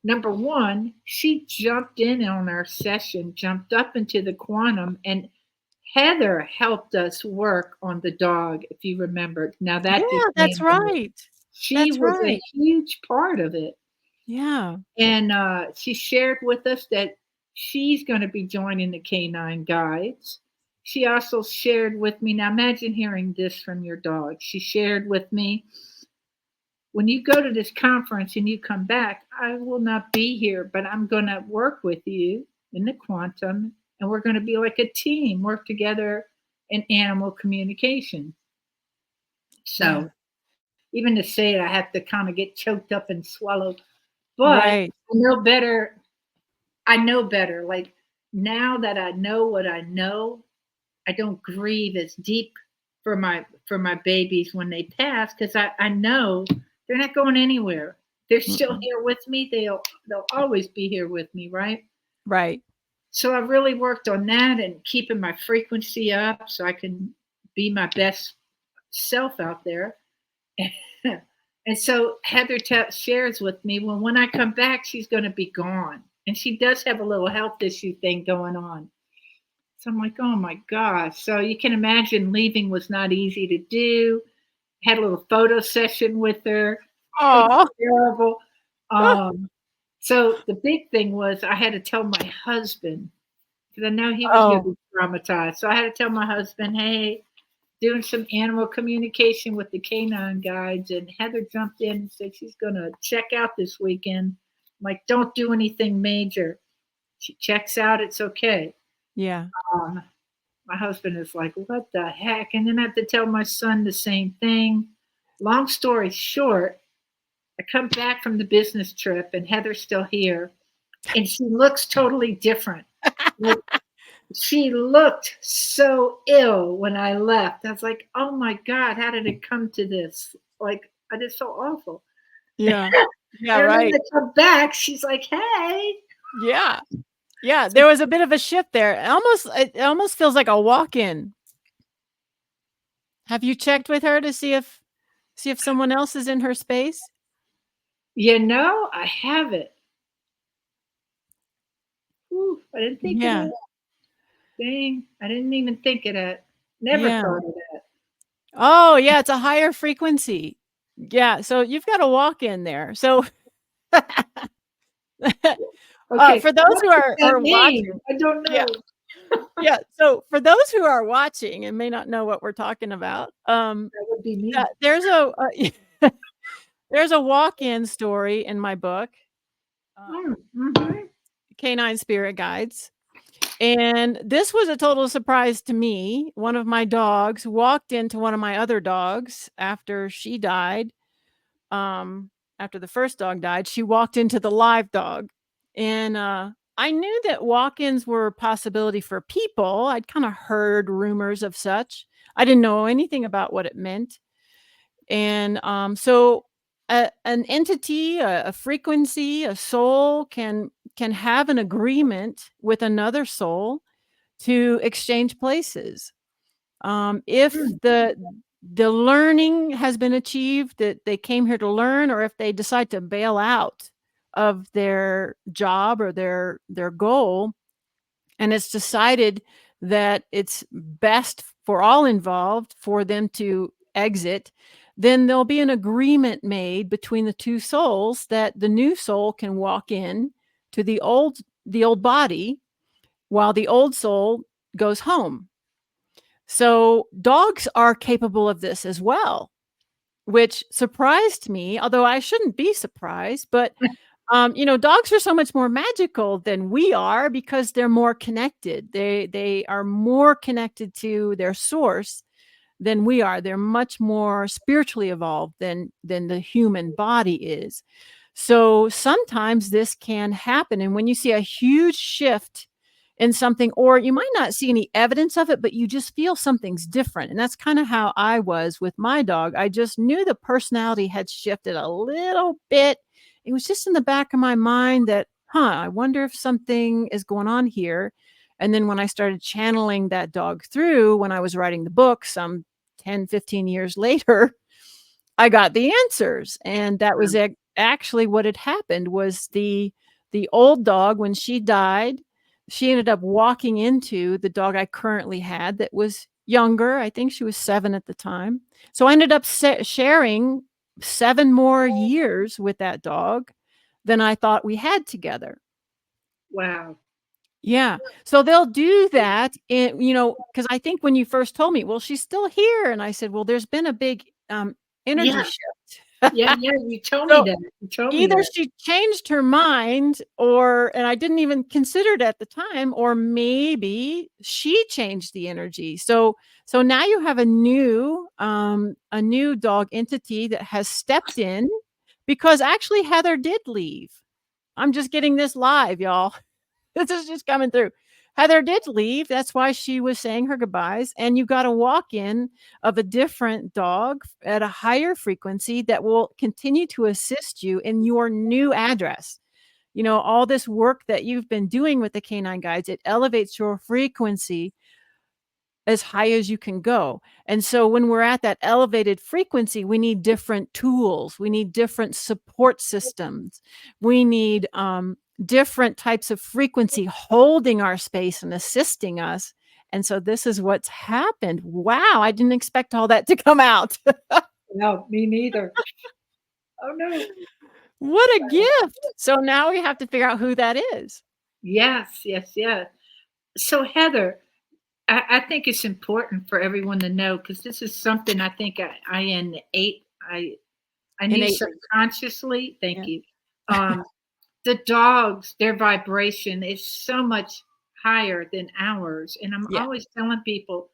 number one, she jumped in on our session, jumped up into the quantum, and Heather helped us work on the dog, if you remember. Now that Yeah, just that's came to me. right. She That's was a right. huge part of it. Yeah. And she shared with us that she's going to be joining the Canine Guides. She also shared with me, now imagine hearing this from your dog. She shared with me, when you go to this conference and you come back, I will not be here, but I'm going to work with you in the quantum, and we're going to be like a team, work together in animal communication. So Yeah. even to say it, I have to kind of get choked up and swallowed. But Right. I know better. I know better. Like now that I know what I know, I don't grieve as deep for my babies when they pass, because I know they're not going anywhere. They're still Mm-mm. here with me. They'll always be here with me, right? Right. So I really worked on that and keeping my frequency up so I can be my best self out there. And so Heather shares with me, well, when I come back, she's going to be gone. And she does have a little health issue thing going on. So I'm like, oh my gosh. So you can imagine leaving was not easy to do. Had a little photo session with her. It was Oh. terrible. Um, so the big thing was I had to tell my husband because I know he was going Oh. to be traumatized. So I had to tell my husband, hey, doing some animal communication with the canine guides, and Heather jumped in and said she's going to check out this weekend. I'm like, don't do anything major. She checks out, it's okay. Yeah. Um, my husband is like, what the heck? And then I have to tell my son the same thing. Long story short, I come back from the business trip, and Heather's still here, and she looks totally different. Like, she looked so ill when I left. I was like, oh my God, how did it come to this? Like, I just felt awful. Yeah. Yeah. And then Right. I come back, she's like, hey. Yeah. Yeah. There was a bit of a shift there. It almost feels like a walk-in. Have you checked with her to see if someone else is in her space? I have it. Whew, I didn't think of Yeah. that. Dang, I didn't even think of that. Never Yeah. thought of that. Oh, yeah, it's a higher frequency. Yeah, so you've got a walk in there. So, Okay, for those what who does that are mean? watching, I don't yeah, know. yeah. So for those who are watching and may not know what we're talking about, That would be me. there's there's a walk-in story in my book, Mm, mhm. Canine Spirit Guides. And this was a total surprise to me. One of my dogs walked into one of my other dogs after she died. Um, After the first dog died, she walked into the live dog. And I knew that walk-ins were a possibility for people. I'd kind of heard rumors of such. I didn't know anything about what it meant. And so an entity, a frequency, a soul can have an agreement with another soul to exchange places. If Mm, the learning has been achieved that they came here to learn, or if they decide to bail out of their job or their goal, and it's decided that it's best for all involved for them to exit, then there'll be an agreement made between the two souls that the new soul can walk in to the old body while the old soul goes home. So dogs are capable of this as well, which surprised me, although I shouldn't be surprised. But dogs are so much more magical than we are because they're more connected. They are more connected to their source than we are. They're much more spiritually evolved than the human body is. So sometimes this can happen. And when you see a huge shift in something, or you might not see any evidence of it, but you just feel something's different. And that's kind of how I was with my dog. I just knew the personality had shifted a little bit. It was just in the back of my mind that, I wonder if something is going on here. And then when I started channeling that dog through when I was writing the book, some 10, 15 years later, I got the answers. And that was actually what had happened was the old dog, when she died, she ended up walking into the dog I currently had that was younger. I think she was 7 at the time. So I ended up sharing 7 more years with that dog than I thought we had together. wow. Yeah. So they'll do that because I think when you first told me, "Well, she's still here," and I said, "Well, there's been a big, energy Yeah, shift." yeah, yeah. You told me So, that. You told me either that. she changed her mind, and I didn't even consider it at the time, or maybe she changed the energy. So now you have a new dog entity that has stepped in because actually Heather did leave. I'm just getting this live, y'all. This is just coming through. Heather did leave. That's why she was saying her goodbyes. And you got a walk in of a different dog at a higher frequency that will continue to assist you in your new address. You know, all this work that you've been doing with the canine guides, it elevates your frequency as high as you can go. And so when we're at that elevated frequency, we need different tools. We need different support systems. We need different types of frequency holding our space and assisting us. And so this is what's happened. Wow, I didn't expect all that to come out. No, me neither. Oh no. What a gift. So now we have to figure out who that is. Yes, yes, yes. So Heather, I think it's important for everyone to know because this is something I think I innate I knew Innately. subconsciously. Thank Yeah. you. Um, the dogs, their vibration is so much higher than ours, and I'm Yeah. always telling people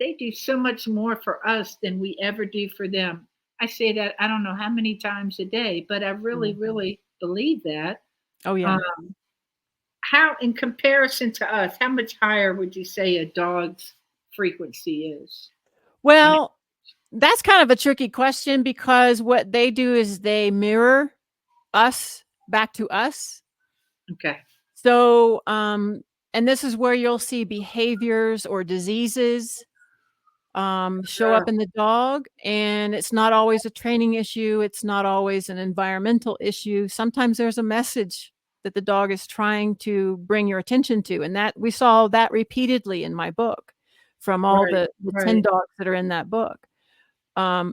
they do so much more for us than we ever do for them. I say that I don't know how many times a day, but I really, Mhm. really believe that. Oh, yeah. Um, how, in comparison to us, how much higher would you say a dog's frequency is? On Well, that's kind of a tricky question because what they do is they mirror us back to us. okay, So, and this is where you'll see behaviors or diseases show uh, up in the dog, and it's not always a training issue. It's not always an environmental issue. Sometimes there's a message that the dog is trying to bring your attention to, and that we saw that repeatedly in my book from all right, the 10 right, dogs that are in that book.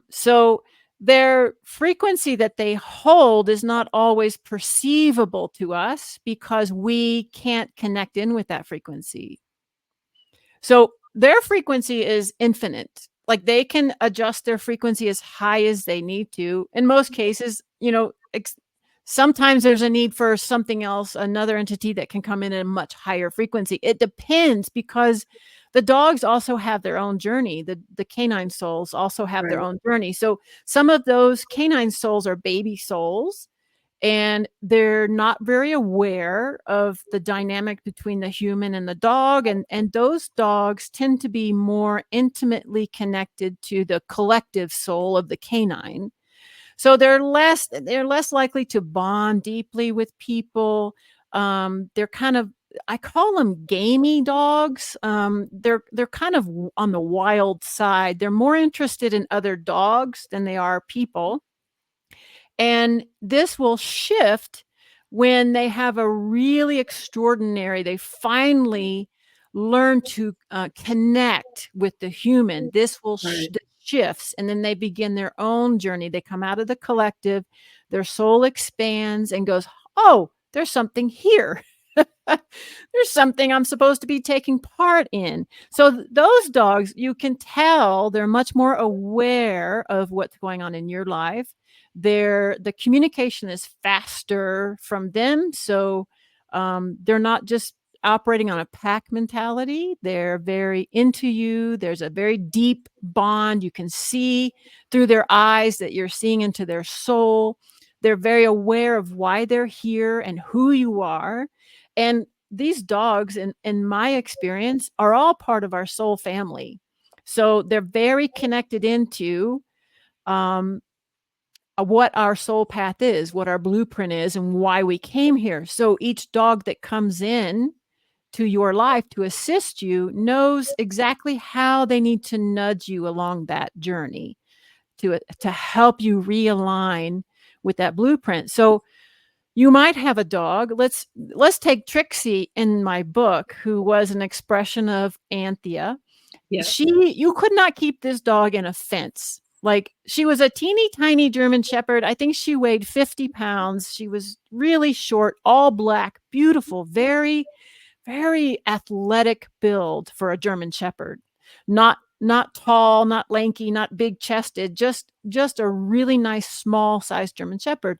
So their frequency that they hold is not always perceivable to us because we can't connect in with that frequency. So their frequency is infinite. Like they can adjust their frequency as high as they need to. In most cases, you know, sometimes there's a need for something else, another entity that can come in at a much higher frequency. It depends because the dogs also have their own journey. The canine souls also have their right, own journey. So some of those canine souls are baby souls and they're not very aware of the dynamic between the human and the dog, and those dogs tend to be more intimately connected to the collective soul of the canine. So they're less likely to bond deeply with people. They're kind of, I call them gamey dogs. They're kind of on the wild side. They're more interested in other dogs than they are people. And this will shift when they have a really extraordinary, they finally learn to connect with the human. This will right. shifts, and then they begin their own journey. They come out of the collective, their soul expands and goes, oh, there's something here. There's something I'm supposed to be taking part in. So those dogs, you can tell they're much more aware of what's going on in your life. The communication is faster from them. So they're not just operating on a pack mentality. They're very into you. There's a very deep bond. You can see through their eyes that you're seeing into their soul. They're very aware of why they're here and who you are. And these dogs, in my experience, are all part of our soul family. So they're very connected into um, what our soul path is, what our blueprint is, and why we came here. So each dog that comes in to your life to assist you knows exactly how they need to nudge you along that journey to help you realign with that blueprint. So you might have a dog. Let's take Trixie in my book, who was an expression of Anthea. Yeah. You could not keep this dog in a fence. Like, she was a teeny tiny German Shepherd. I think she weighed 50 pounds. She was really short, all black, beautiful, very, very athletic build for a German Shepherd. Not tall, not lanky, not big chested, just a really nice small sized German Shepherd.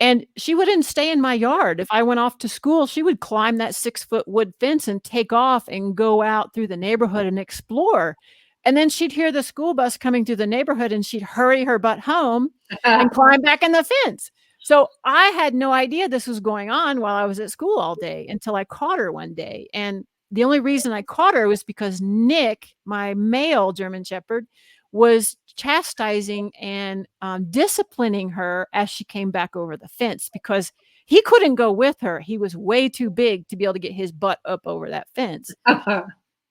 And she wouldn't stay in my yard. If I went off to school, she would climb that 6-foot wood fence and take off and go out through the neighborhood and explore. And then she'd hear the school bus coming through the neighborhood and she'd hurry her butt home and climb back in the fence. So I had no idea this was going on while I was at school all day until I caught her one day. And the only reason I caught her was because Nick, my male German Shepherd, was chastising and disciplining her as she came back over the fence because he couldn't go with her. He was way too big to be able to get his butt up over that fence.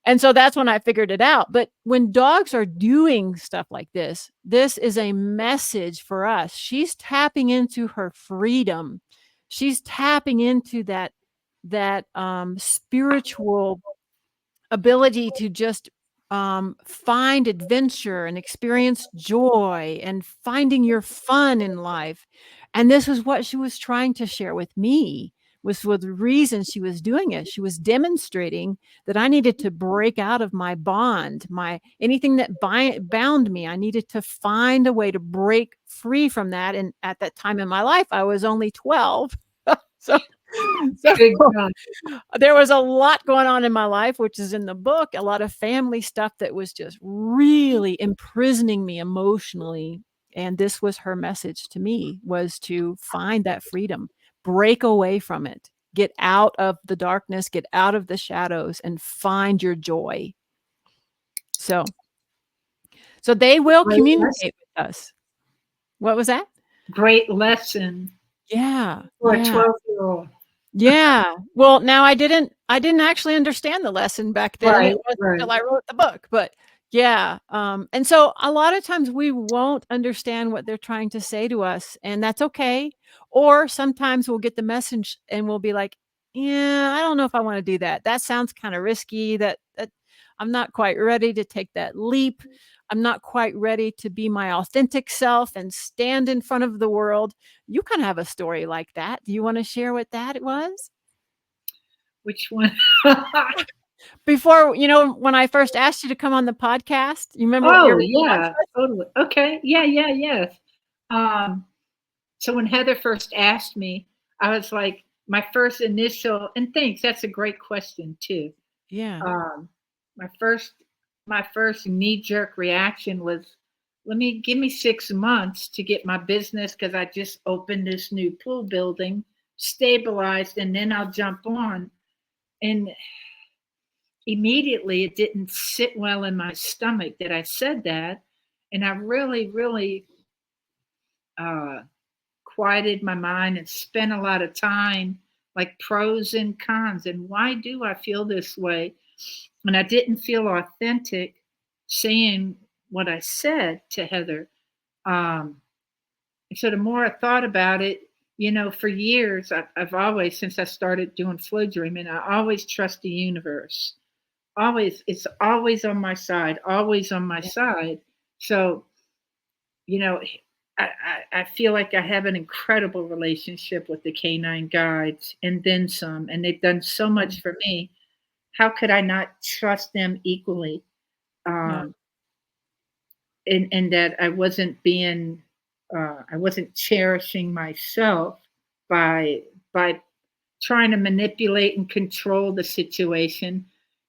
And so that's when I figured it out. But when dogs are doing stuff like this is a message for us. She's tapping into her freedom. She's tapping into that spiritual ability to just find adventure and experience joy and finding your fun in life. And this is what she was trying to share with me, was for the reason she was doing it. She was demonstrating that I needed to break out of my bond, anything that bound me. I needed to find a way to break free from that. And at that time in my life, I was only 12. So there was a lot going on in my life, which is in the book, a lot of family stuff that was just really imprisoning me emotionally. And this was her message to me, was to find that freedom, break away from it, get out of the darkness, get out of the shadows, and find your joy. So they will communicate with us. What was that? Great lesson. Yeah. For a 12-year-old. Yeah. Well, now I didn't actually understand the lesson back then. Right, It wasn't right. until I wrote the book, but yeah. And so a lot of times we won't understand what they're trying to say to us, and that's okay. Or sometimes we'll get the message and we'll be like, yeah, I don't know if I want to do that. That sounds kind of risky. That I'm not quite ready to take that leap. I'm not quite ready to be my authentic self and stand in front of the world. You kind of have a story like that. Do you want to share what that was? Which one? Before, when I first asked you to come on the podcast, you remember what your yeah, totally. Okay. Yeah, yes. So when Heather first asked me, I was like, my first initial, and thanks, that's a great question too. Yeah. My first knee-jerk reaction was, give me 6 months to get my business, because I just opened this new pool building, stabilized, and then I'll jump on. And immediately it didn't sit well in my stomach that I said that. And I really, really quieted my mind and spent a lot of time, like pros and cons, and why do I feel this way? And I didn't feel authentic saying what I said to Heather. So the more I thought about it, for years, I've always, since I started doing flow dreaming, I always trust the universe. Always, it's always on my side, always on my side. So, I feel like I have an incredible relationship with the canine guides, and then some, and they've done so much for me. How could I not trust them equally? And that I wasn't I wasn't cherishing myself by trying to manipulate and control the situation.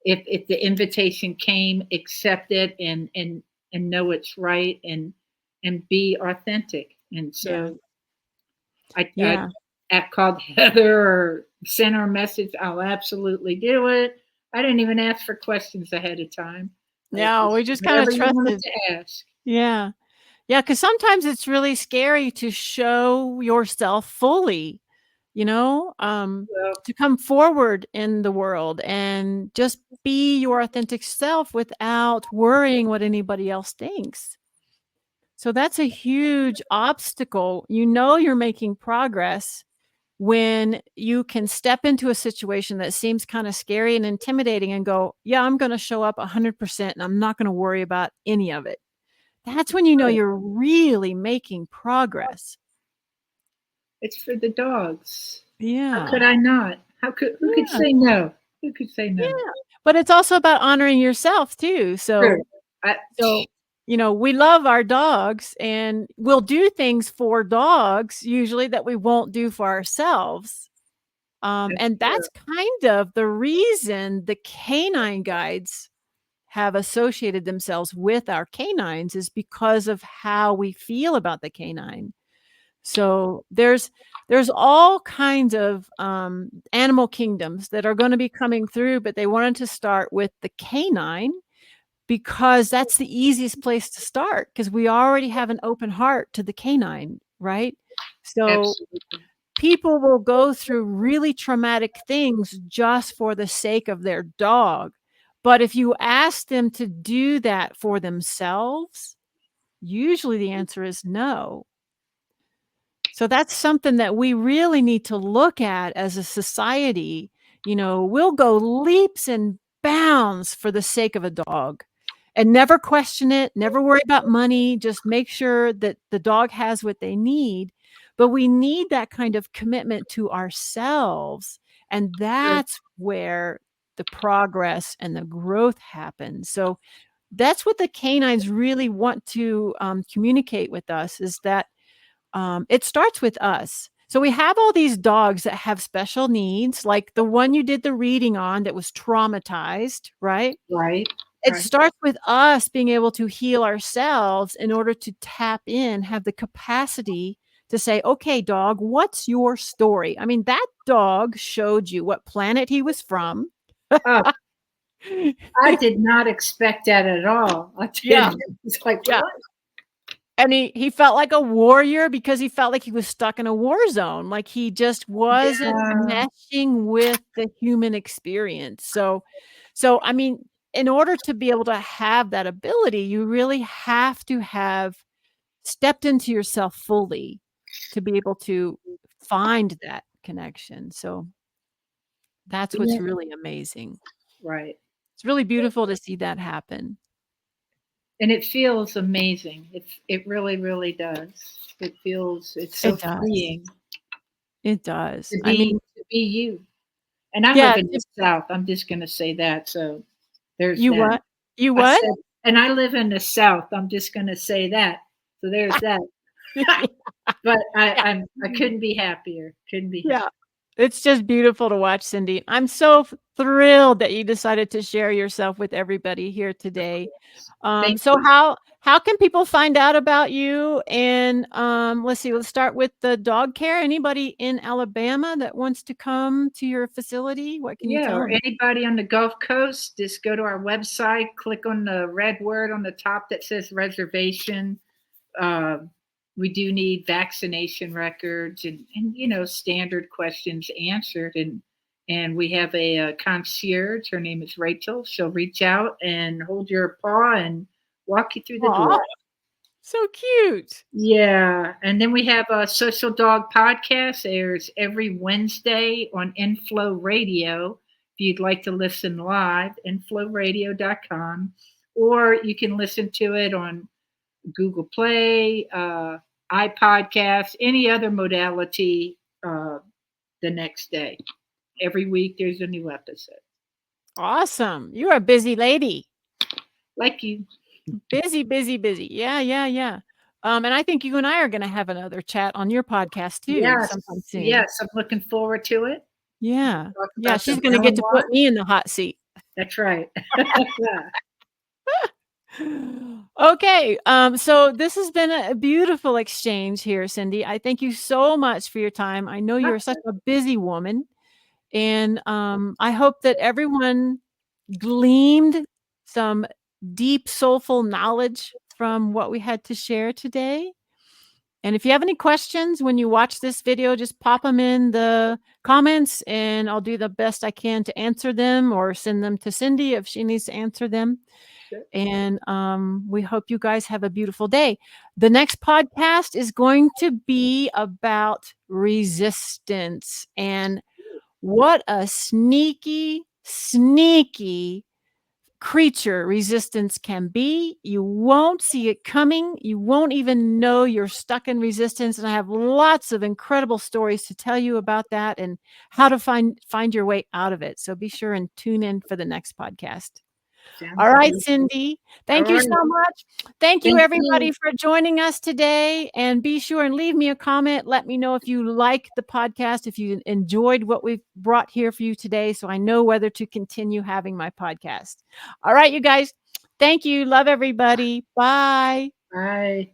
If the invitation came, accept it and know it's right, and be authentic. And so I called Heather or sent her a message. I'll absolutely do it. I didn't even ask for questions ahead of time. No, we just kind of trusted. To ask. Yeah. Yeah, because sometimes it's really scary to show yourself fully, to come forward in the world and just be your authentic self without worrying what anybody else thinks. So that's a huge obstacle. You're making progress when you can step into a situation that seems kind of scary and intimidating and go, yeah, I'm going to show up 100% and I'm not going to worry about any of it. That's when you're really making progress. It's for the dogs. Yeah. How could I not? Who could say no? Who could say no? Yeah. But it's also about honoring yourself too. So, we love our dogs and we'll do things for dogs usually that we won't do for ourselves. And that's kind of the reason the canine guides have associated themselves with our canines, is because of how we feel about the canine. So there's there's all kinds of animal kingdoms that are going to be coming through, but they wanted to start with the canine because that's the easiest place to start because we already have an open heart to the canine, right? So Absolutely. people will go through really traumatic things just for the sake of their dog. But if you ask them to do that for themselves, usually the answer is no. So that's something that we really need to look at as a society. You know, we'll go leaps and bounds for the sake of a dog and never question it, never worry about money, just make sure that the dog has what they need. But we need that kind of commitment to ourselves. And True. that's where the progress and the growth happens. So that's what the canines really want to communicate with us is that it starts with us. So we have all these dogs that have special needs, like the one you did the reading on that was traumatized, right? Right. It Right. starts with us being able to heal ourselves in order to tap in, have the capacity to say, okay, dog, what's your story? I mean, that dog showed you what planet he was from. Oh, I did not expect that at all. I Yeah, didn't. It's like, yeah. what? And he felt like a warrior because he felt like he was stuck in a war zone, like he just wasn't Yeah. meshing with the human experience. So I mean, in order to be able to have that ability, you really have to have stepped into yourself fully to be able to find that connection. So that's what's Yeah. really amazing. Right. It's really beautiful to see that happen. And it feels amazing. It really, really does. It's so It does. freeing It does. I mean, to be you. And I live yeah, in the South. I'm just gonna say that. So there's you that. what? You I what? said, and I live in the South. I'm just gonna say that. So there's that. But Yeah, I couldn't be happier. Couldn't be yeah. happier. It's just beautiful to watch, Cindie. I'm so thrilled that you decided to share yourself with everybody here Of today. course. Thank So you. how can people find out about you? And let's see, let's start with the dog care. Anybody in Alabama that wants to come to your facility, what can you Yeah, tell or them? anybody on the Gulf Coast, just go to our website, click on the red word on the top that says reservation. Uh, we do need vaccination records and standard questions answered. And we have a concierge. Her name is Rachel. She'll reach out and hold your paw and walk you through the Aw, door. so cute. Yeah, and then we have a social dog podcast. Airs every Wednesday on Inflow Radio. If you'd like to listen live, inflowradio.com, or you can listen to it on Google Play, iPodcast, any other modality uh, the next day. Every week there's a new episode. Awesome. You're a busy lady. Like you. Busy, busy, busy. Yeah, yeah, yeah. And I think you and I are gonna have another chat on your podcast too Yes, sometime soon. yes, I'm looking forward to it. Yeah. Talk Yeah, about the she's gonna get to put Melamar. me in the hot seat. That's right. Yeah. Okay, so this has been a beautiful exchange here, Cindie. I thank you so much for your time. I know you're such a busy woman, and I hope that everyone gleamed some deep, soulful knowledge from what we had to share today. And if you have any questions when you watch this video, just pop them in the comments and I'll do the best I can to answer them or send them to Cindie if she needs to answer them. Sure. And we hope you guys have a beautiful day. The next podcast is going to be about resistance and what a sneaky, sneaky creature resistance can be. You won't see it coming. You won't even know you're stuck in resistance. And I have lots of incredible stories to tell you about that and how to find your way out of it. So be sure and tune in for the next podcast. Sounds All right, good. Cindie. All Thank you so right. much. Thank you, Thank you. everybody, for joining us today. And be sure and leave me a comment. Let me know if you like the podcast, if you enjoyed what we've brought here for you today, so I know whether to continue having my podcast. All right, you guys. Thank you. Love everybody. Bye. Bye.